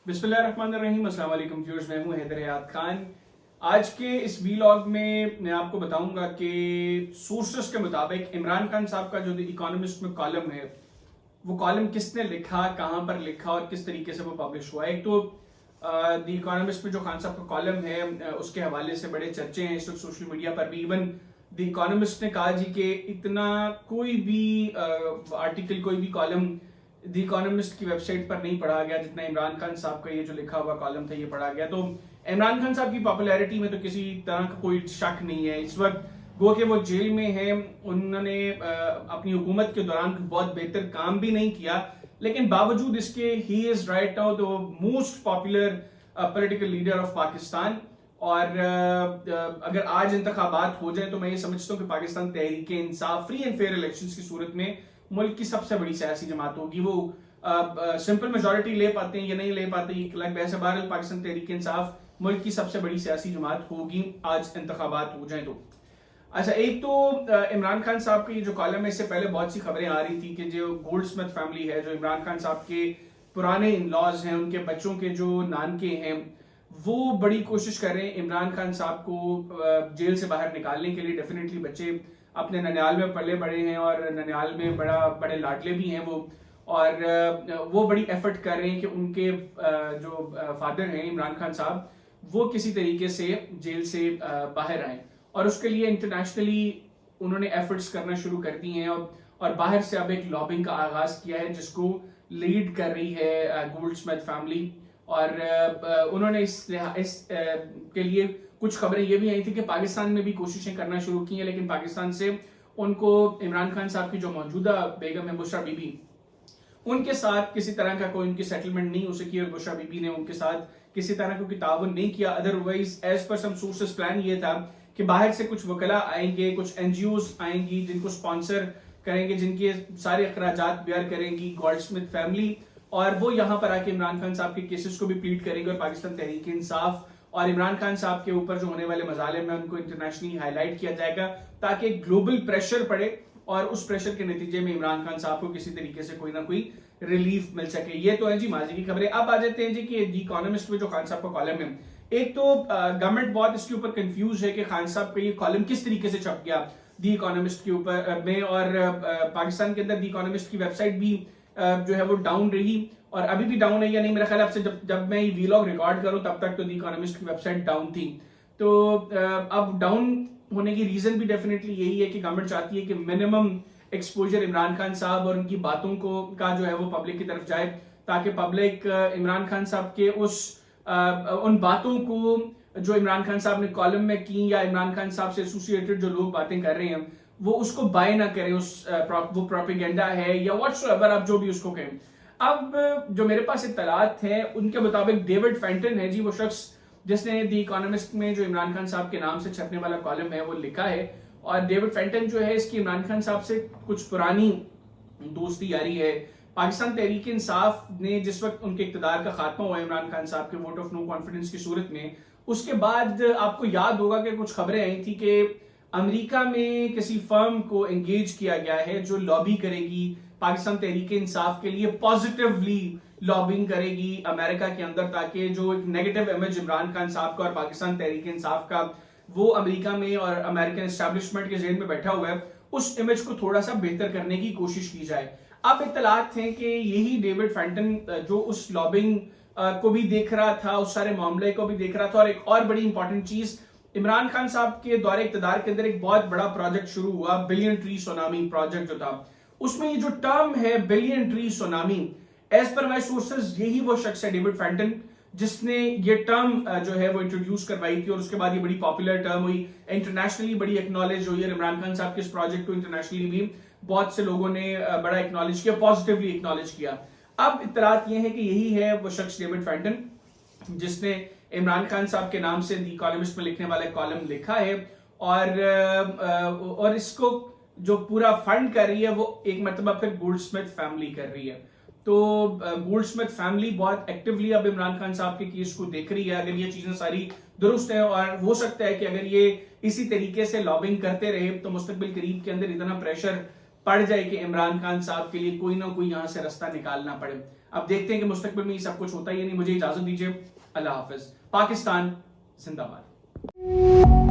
बिस्मिल्लाहिर्रहमानिर्रहीम। अस्सलाम वालेकुम व्यूअर्स, मैं हूं हैदर हयात खान। आज के इस वीलॉग में मैं आपको बताऊंगा कि सोर्सेस के मुताबिक इमरान खान साहब का जो द इकोनॉमिस्ट में कॉलम है, वो कॉलम किसने लिखा, कहां पर लिखा और किस तरीके से वो पब्लिश हुआ। एक तो द इकोनॉमिस्ट में जो खान साहब का कॉलम है उसके हवाले से बड़े चर्चे हैं इस वक्त सोशल मीडिया पर भी। इवन द इकोनॉमिस्ट ने कहा जी कि इतना कोई भी आर्टिकल, कोई भी कॉलम द इकोनॉमिस्ट की वेबसाइट पर नहीं पढ़ा गया जितना इमरान खान साहब का ये जो लिखा हुआ कॉलम था ये पढ़ा गया। तो इमरान खान साहब की पॉपुलैरिटी में तो किसी तरह का कोई शक नहीं है। इस वक्त गो के वो जेल में हैं, उन्होंने अपनी हुकूमत के दौरान बहुत बेहतर काम भी नहीं किया, लेकिन बावजूद इसके he is right now the most popular political leader of Pakistan. और अगर आज इंतखाबात हो जाए तो मैं ये समझता हूँ कि Pakistan Tehreek Insaf free and fair elections की सूरत में मुल्क की सबसे बड़ी सियासी जमात होगी। वो सिंपल मेजोरिटी ले पाते हैं या नहीं ले पाते, एक अलग बहस है। बहरहाल पाकिस्तान तहरीक इंसाफ मुल्क की सबसे बड़ी सियासी जमात होगी आज इंतखाबात हो जाए तो। अच्छा, एक तो इमरान खान साहब की जो कॉलम है, इससे पहले बहुत सी खबरें आ रही थी कि जो गोल्डस्मिथ फैमिली है, जो इमरान खान साहब के पुराने इन लॉज हैं, उनके बच्चों के जो नानके हैं, वो बड़ी कोशिश कर रहे हैं इमरान खान साहब को जेल से बाहर निकालने के लिए। डेफिनेटली बच्चे अपने ननियाल में पले बड़े हैं और ननियाल में बड़े लाडले भी हैं वो, और वो बड़ी एफर्ट कर रहे हैं कि उनके जो फादर हैं इमरान खान साहब, वो किसी तरीके से जेल से बाहर आए। और उसके लिए इंटरनेशनली उन्होंने एफर्ट्स करना शुरू कर दी हैं और बाहर से अब एक लॉबिंग का आगाज किया है जिसको लीड कर रही है गोल्डस्मिथ फैमिली। और उन्होंने इस के लिए कुछ खबरें ये भी आई थी कि पाकिस्तान में भी कोशिशें करना शुरू की हैं, लेकिन पाकिस्तान से उनको इमरान खान साहब की जो मौजूदा बेगम है बुशरा बीबी, उनके साथ किसी तरह का कोई उनकी सेटलमेंट नहीं हो सकी और बुशरा बीबी ने उनके साथ किसी तरह का ताउन नहीं किया। अदरवाइज एज पर सम सोर्सेस प्लान ये था कि बाहर से कुछ वकला आएंगे, कुछ एनजीओज आएंगी जिनको स्पॉन्सर करेंगे, जिनके सारे अखराजात बेयर करेंगी गोल्डस्मिथ फैमिली, और वो यहाँ पर आके इमरान खान साहब के केसेस को भी प्लीड करेंगे और पाकिस्तान तहरीक इंसाफ और इमरान खान साहब के ऊपर जो होने वाले मजालिम है उनको इंटरनेशनली हाईलाइट किया जाएगा ताकि ग्लोबल प्रेशर पड़े और उस प्रेशर के नतीजे में इमरान खान साहब को किसी तरीके से कोई ना कोई रिलीफ मिल सके। ये तो है जी माजी की खबरें। अब आ जाते हैं जी कि द इकोनॉमिस्ट में जो खान साहब का कॉलम है, एक तो गवर्नमेंट बहुत इसके ऊपर कंफ्यूज है कि खान साहब का ये कॉलम किस तरीके से छप गया द इकोनॉमिस्ट के ऊपर में, और पाकिस्तान के अंदर द इकोनॉमिस्ट की वेबसाइट भी जो है वो डाउन रही और अभी भी डाउन है या नहीं, मेरा ख्याल आपसे जब मैं ये वीलॉग रिकॉर्ड करूं तब तक तो द इकोनॉमिस्ट की वेबसाइट डाउन थी। तो अब डाउन होने की रीजन भी डेफिनेटली यही है कि गवर्नमेंट चाहती है कि मिनिमम एक्सपोजर इमरान खान साहब और उनकी बातों को का जो है वो पब्लिक की तरफ जाए, ताकि पब्लिक इमरान खान साहब के उन बातों को जो इमरान खान साहब ने कॉलम में की या इमरान खान साहब से एसोसिएटेड जो लोग बातें कर रहे हैं वो उसको बाय ना करें, वो प्रोपेगेंडा है या व्हाट्सएवर आप जो भी उसको कहें। अब जो मेरे पास इत्तलात है उनके मुताबिक डेविड फेंटन है जी वो शख्स जिसने द इकोनॉमिस्ट में जो इमरान खान साहब के नाम से छपने वाला कॉलम है वो लिखा है। और डेविड फेंटन जो है इसकी इमरान खान साहब से कुछ पुरानी दोस्ती यारी है। पाकिस्तान तहरीक इंसाफ ने जिस वक्त उनके इक्तदार का खात्मा हुआ इमरान खान साहब के वोट ऑफ नो कॉन्फिडेंस की सूरत में, उसके बाद आपको याद होगा कि कुछ खबरें आई थी कि अमेरिका में किसी फर्म को एंगेज किया गया है जो लॉबी करेगी पाकिस्तान तहरीक इंसाफ के लिए, पॉजिटिवली लॉबिंग करेगी अमेरिका के अंदर, ताकि जो एक नेगेटिव इमेज इमरान खान साहब का और पाकिस्तान तहरीक इंसाफ का वो अमेरिका में और अमेरिकन एस्टैब्लिशमेंट के जेल में बैठा हुआ है, उस इमेज को थोड़ा सा बेहतर करने की कोशिश की जाए। अब इत्तलात हैं कि यही डेविड फेंटन जो उस लॉबिंग को भी देख रहा था, उस सारे मामले को भी देख रहा था, और एक और बड़ी इंपॉर्टेंट चीज, इमरान खान साहब के दौरे इक्तदार के अंदर एक बहुत बड़ा प्रोजेक्ट शुरू हुआ, बिलियन ट्री सुनामी प्रोजेक्ट जो था, उसमें ये जो टर्म है billion tree tsunami, as per my sources यही वो शख्स है डेविड फेंटन जिसने ये टर्म जो है वो इंट्रोड्यूस करवाई थी और उसके बाद ये बड़ी पॉपुलर टर्म हुई, इंटरनेशनली बड़ी एक्नॉलेज हुई है। इमरान खान साहब के इस प्रोजेक्ट को इंटरनेशनली भी बहुत से लोगों ने बड़ा एक्नॉलेज किया, पॉजिटिवली एक्नॉलेज किया। अब इत्तलात ये है कि यही है वो शख्स डेविड फेंटन जिसने इमरान खान साहब के नाम से द इकोनॉमिस्ट में लिखने वाला कॉलम लिखा है, और इसको जो पूरा फंड कर रही है वो एक मरतबा फिर गोल्डस्मिथ फैमिली कर रही है। तो गोल्डस्मिथ फैमिली बहुत एक्टिवली अब इमरान खान साहब के केस को देख रही है। अगर ये चीजें सारी दुरुस्त है, और हो सकता है कि अगर ये इसी तरीके से लॉबिंग करते रहे तो मुस्तकबिल करीब के अंदर इतना प्रेशर पड़ जाए कि इमरान खान साहब के लिए कोई ना कोई यहां से रास्ता निकालना पड़े। अब देखते हैं कि मुस्तकबिल में ये सब कुछ होता है या नहीं। मुझे इजाजत दीजिए, अल्लाह हाफिज। पाकिस्तान जिंदाबाद।